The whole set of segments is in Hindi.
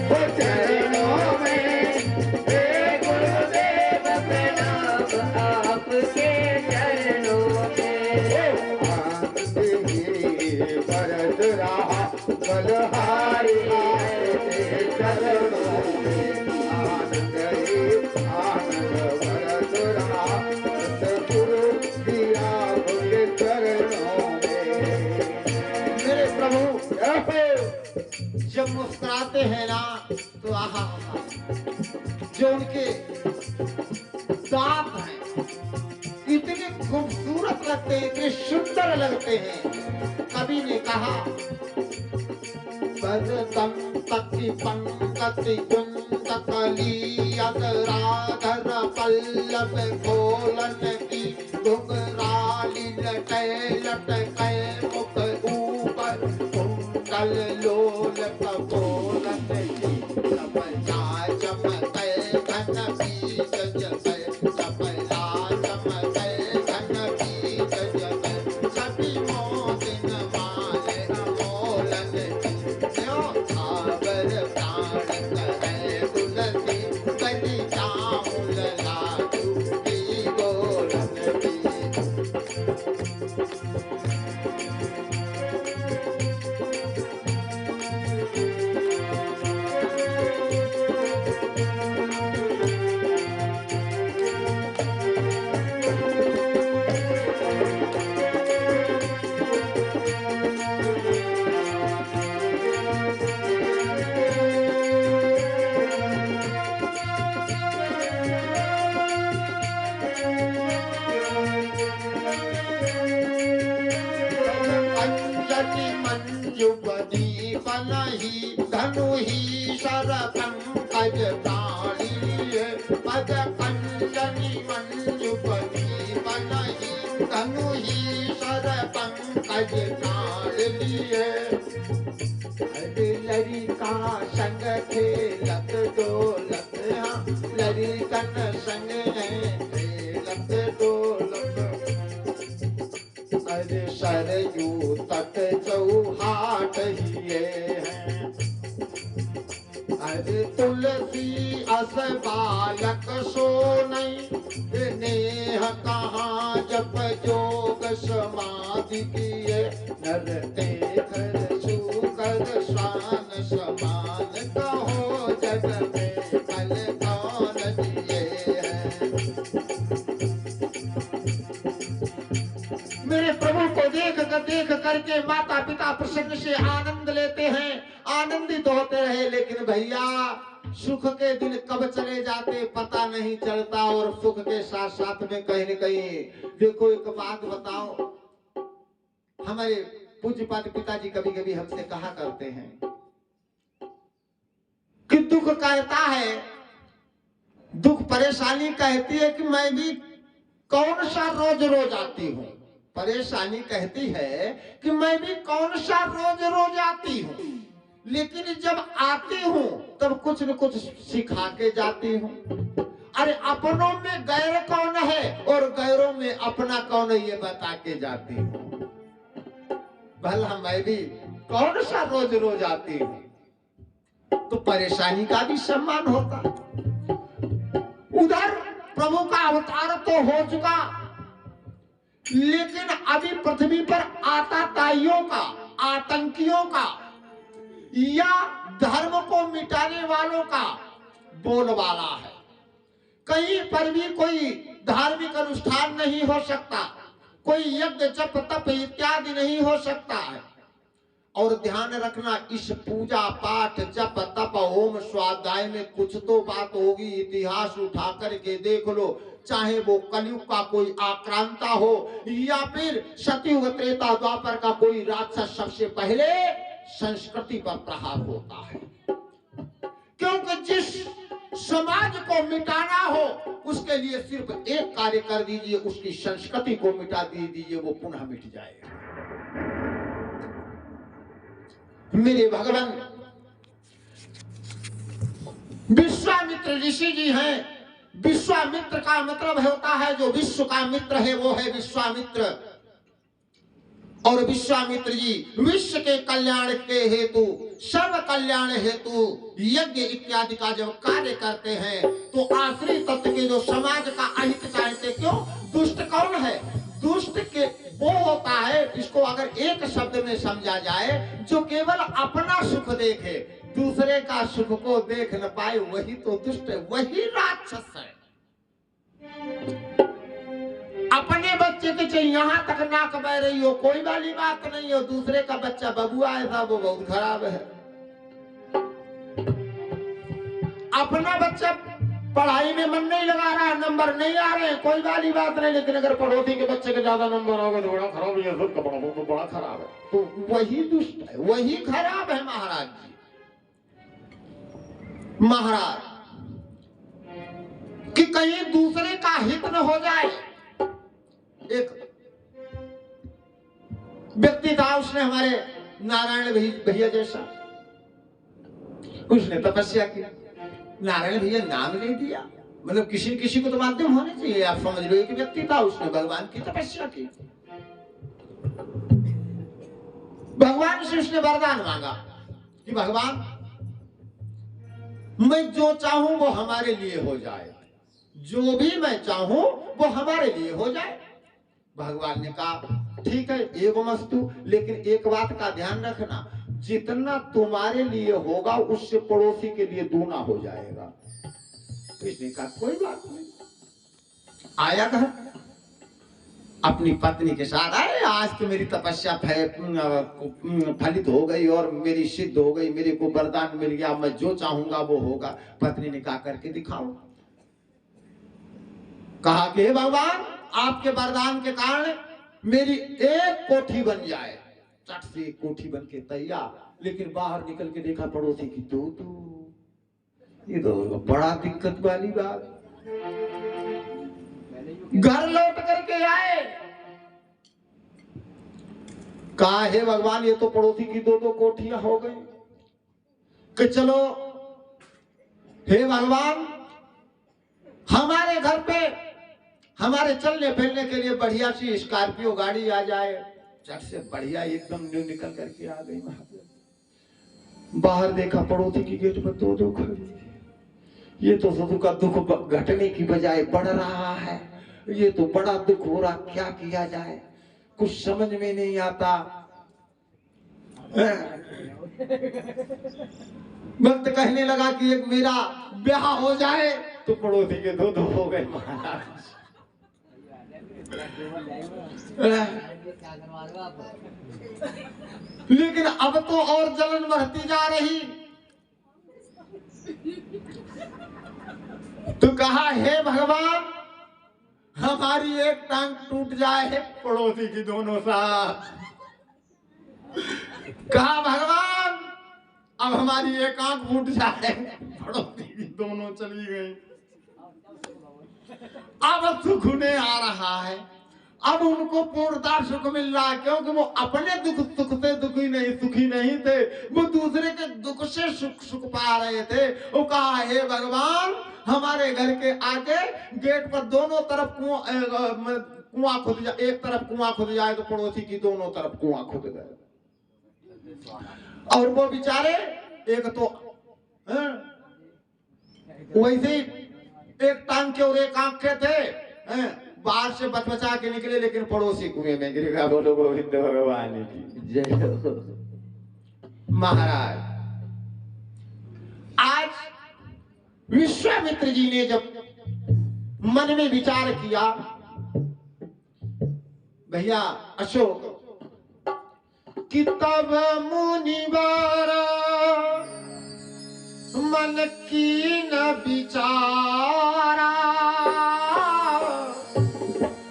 वो चरणों में हे गुरुदेव प्रणाम आपके चरणों में। आनंद ही बरस रहा बलहारी के चरणों में। आनंद ही आनंद बरस रहा सतगुरु दिया के चरणों में। मेरे प्रभु जब मुस्कुराते हैं ना तो आहा, जो उनके दांत हैं इतने खूबसूरत लगते हैं, इतने सुंदर लगते हैं। कवि ने कहा बरदम तकी पंकति कुंद कली अदराधर पल्लव खोलन की घुंघराली लटै लटकै मुख ऊपर कुंडल लोल कपोलन की चपला चमकै घन बीज जगै चपला चमकै घन बीज जगै छवि मोदिन माले अमोलन की जो सागर प्राण करे तुलसी बलि जाऊं लाडू की गोलन की। अंजनी मंजु बदी पलही धनु ही शर पंकज प्राणी पद अंजनी मंजु बदी पलही धनु ही शर पंकज प्राणी लरिका संग खेलत डोलत लरिकन संग खेलत डोलत अरे सरयू तट चौहाट हिये हैं। अरे तुलसी अस बालक सोनई नेह कहाँ जप जोग समाधि किए नर ते कर सुकर स्वान समान कहो जग में कल कौन दिए हैं। मेरे प्रभु को देख करके माता पिता प्रसन्न से आनंद लेते हैं, आनंदित होते रहे। लेकिन भैया सुख के दिन कब चले जाते पता नहीं चलता, और सुख के साथ साथ में कहीं न कहीं देखो एक बात बताओ, हमारे पूज्यपाद पिताजी कभी कभी हमसे कहा करते हैं कि दुख कहता है, दुख परेशानी कहती है कि मैं भी कौन सा रोज रोज आती हूँ। परेशानी कहती है कि मैं भी कौन सा रोज रोज आती हूँ, लेकिन जब आती हूँ तब कुछ न कुछ सिखा के जाती हूँ। अरे अपनों में गैर कौन है और गैरों में अपना कौन है ये बता के जाती हूँ। भला मैं भी कौन सा रोज रोज आती हूँ, तो परेशानी का भी सम्मान होता। उधर प्रभु का अवतार तो हो चुका, लेकिन अभी पृथ्वी पर आतताइयों का, आतंकियों का या धर्म को मिटाने वालों का बोलबाला है। कहीं पर भी कोई धार्मिक अनुष्ठान नहीं हो सकता, कोई यज्ञ जप तप इत्यादि नहीं हो सकता है। और ध्यान रखना, इस पूजा पाठ जप तप ओम स्वाध्याय में कुछ तो बात होगी। इतिहास उठा करके देख लो, चाहे वो कलयुग का कोई आक्रांता हो या फिर सतयुग त्रेता द्वापर का कोई राक्षस, सबसे पहले संस्कृति पर प्रहार होता है। क्योंकि जिस समाज को मिटाना हो उसके लिए सिर्फ एक कार्य कर दीजिए, उसकी संस्कृति को मिटा दीजिए, वो पुनः मिट जाएगा। मेरे भगवान विश्वामित्र ऋषि जी हैं। विश्वामित्र का मतलब होता है जो विश्व का मित्र है वो है विश्वामित्र। और विश्वामित्र जी विश्व के कल्याण के हेतु, सर्व कल्याण हेतु यज्ञ इत्यादि का जब कार्य करते हैं तो आश्रित तत्व के जो समाज का अहित चाहते, क्यों? दुष्ट कौन है? दुष्ट के वो होता है, इसको अगर एक शब्द में समझा जाए, जो केवल अपना सुख देखे, दूसरे का सुख को देख न पाए, वही तो दुष्ट है, वही राक्षस है। अपने बच्चे के चाहिए यहां तक नाक बह रही हो, कोई वाली बात नहीं हो, दूसरे का बच्चा बबुआ ऐसा, वो बहुत खराब है। अपना बच्चा पढ़ाई में मन नहीं लगा रहा, नंबर नहीं आ रहे, कोई वाली बात नहीं, लेकिन अगर पड़ोसी के बच्चे के ज्यादा नंबर हो गए तो बड़ा खराब है, सबका बड़ा खराब है, तो वही दुष्ट है, वही खराब है। महाराज जी, महाराज कि कहीं दूसरे का हित न हो जाए। एक व्यक्ति था, उसने हमारे नारायण भैया जैसा, उसने तपस्या की। नारायण भैया नाम नहीं दिया, मतलब किसी किसी को तो माध्यम होने चाहिए, आप समझ लो। एक व्यक्ति था, उसने भगवान की तपस्या की, भगवान से उसने वरदान मांगा कि भगवान मैं जो चाहूं वो हमारे लिए हो जाए, जो भी मैं चाहूं वो हमारे लिए हो जाए। भगवान ने कहा ठीक है, एवमस्तु, लेकिन एक बात का ध्यान रखना, जितना तुम्हारे लिए होगा उससे पड़ोसी के लिए दूना हो जाएगा। इसने कहा कोई बात नहीं। आया घर, अपनी पत्नी के साथ आए, आज तो मेरी तपस्या फलित हो गई और मेरी सिद्ध हो गई, मेरे को वरदान मिल गया, मैं जो चाहूंगा वो होगा। पत्नी ने कहा करके दिखाओ। कहा कि हे भगवान, आपके वरदान के कारण मेरी एक कोठी बन जाए। चट से एक कोठी बन के तैयार, लेकिन बाहर निकल के देखा पड़ोसी की तो ये तो बड़ा दिक्कत वाली बात। घर लौट करके आए, कहा हे भगवान, ये तो पड़ोसी की दो कोठियां हो गई, कि चलो हे भगवान, हमारे घर पे हमारे चलने फिरने के लिए बढ़िया सी स्कॉर्पियो गाड़ी आ जाए। चट से बढ़िया एकदम न्यू निकल करके आ गई। बाहर देखा पड़ोसी की गेट पर दो खड़ी, ये तो ससुर का दुख घटने की बजाय बढ़ रहा है, ये तो बड़ा दुख हो रहा, क्या किया जाए, कुछ समझ में नहीं आता। भक्त कहने लगा कि एक मेरा ब्याह हो जाए, तो पड़ोसी के दो हो गए। महाराज लेकिन अब तो और जलन बढ़ती जा रही, तो कहा हे भगवान, हमारी एक टांग टूट जाए, पड़ोसी की दोनों साथ। कहा भगवान, अब हमारी एक आंख फूट जाए, पड़ोसी की दोनों चली गई। अब सुख नहीं आ रहा है, अब उनको पूर्णता सुख मिल रहा है, क्योंकि वो अपने सुख से सुखी नहीं थे, वो दूसरे के दुख से सुख पा रहे थे। वो कहा हे भगवान, हमारे घर के आगे गेट पर दोनों तरफ कुआं खुद जाए, एक तरफ कुआं खुद जाए तो पड़ोसी की दोनों तरफ कुआं खुद गए। और वो बेचारे एक तो वैसे ही एक टांग के और एक आंख के थे, बाहर से बचा के निकले, लेकिन पड़ोसी कुएं में गिर गया। बोलो गोविंद भगवान की जय हो। महाराज, आज विश्वामित्र जी ने जब मन में विचार किया, भैया अशोक, कि तब मुनिवर मन की न विचारा,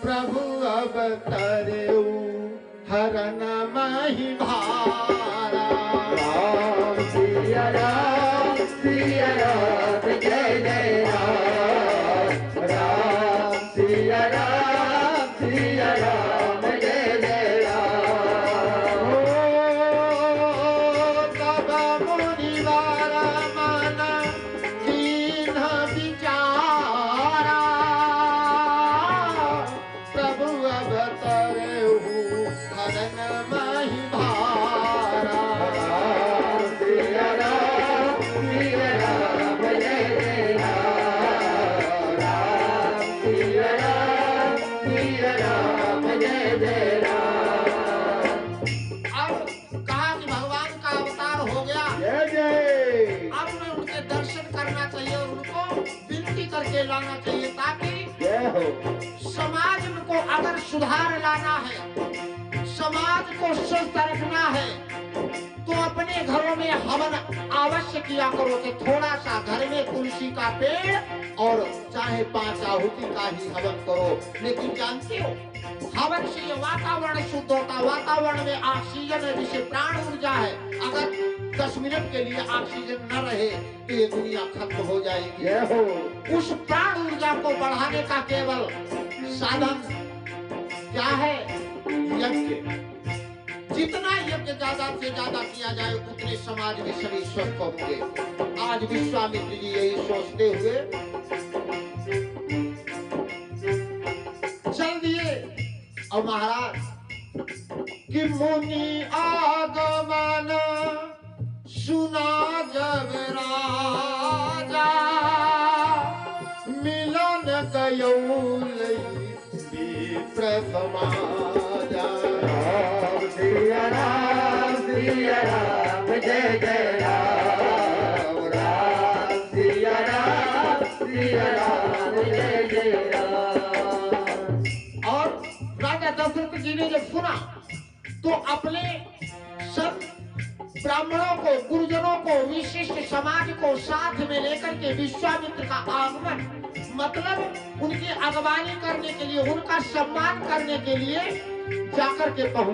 प्रभु अब तरऊ हरन मही भारा। राम सिया राम सिया राम, जय जय राम, राम सिया राम सिया राम, जय जय राम। तब मुनिवर मन कीन विचारा, लाना चाहिए, ताकि जय हो। समाज को अगर सुधार लाना है, समाज को स्वस्थ रखना है, तो अपने घरों में हवन अवश्य किया करो कि थोड़ा सा घर में तुलसी का पेड़ और चाहे 5 आहुति का ही हवन करो। लेकिन जानते हो, हवन से ये वातावरण शुद्ध होता, वातावरण में ऑक्सीजन है जिसे प्राण ऊर्जा है। अगर 10 मिनट के लिए ऑक्सीजन न रहे तो ये दुनिया खत्म हो जाएगी। जय हो। उस प्राण ऊर्जा को बढ़ाने का केवल साधन क्या है? यज्ञ। जितना यज्ञ ज्यादा से ज्यादा किया जाए, उतने समाज में सभी स्वस्थ होंगे। आज विश्वामित्र जी यही सोचते हुए चल दिए। और महाराज कि मुनि आगमन सुना जब राजा, मिलन गयो विप्र समाजा। सिया राम जय जय राम, राम सिया राम जय जय राम। और राजा दशरथ जी ने जब सुना तो अपने सब ब्राह्मणों को, गुरुजनों को, विशिष्ट समाज को साथ में लेकर के विश्वामित्र का आगमन, मतलब उनकी अगवानी करने के लिए, उनका सम्मान करने के लिए जाकर के पहुंचे।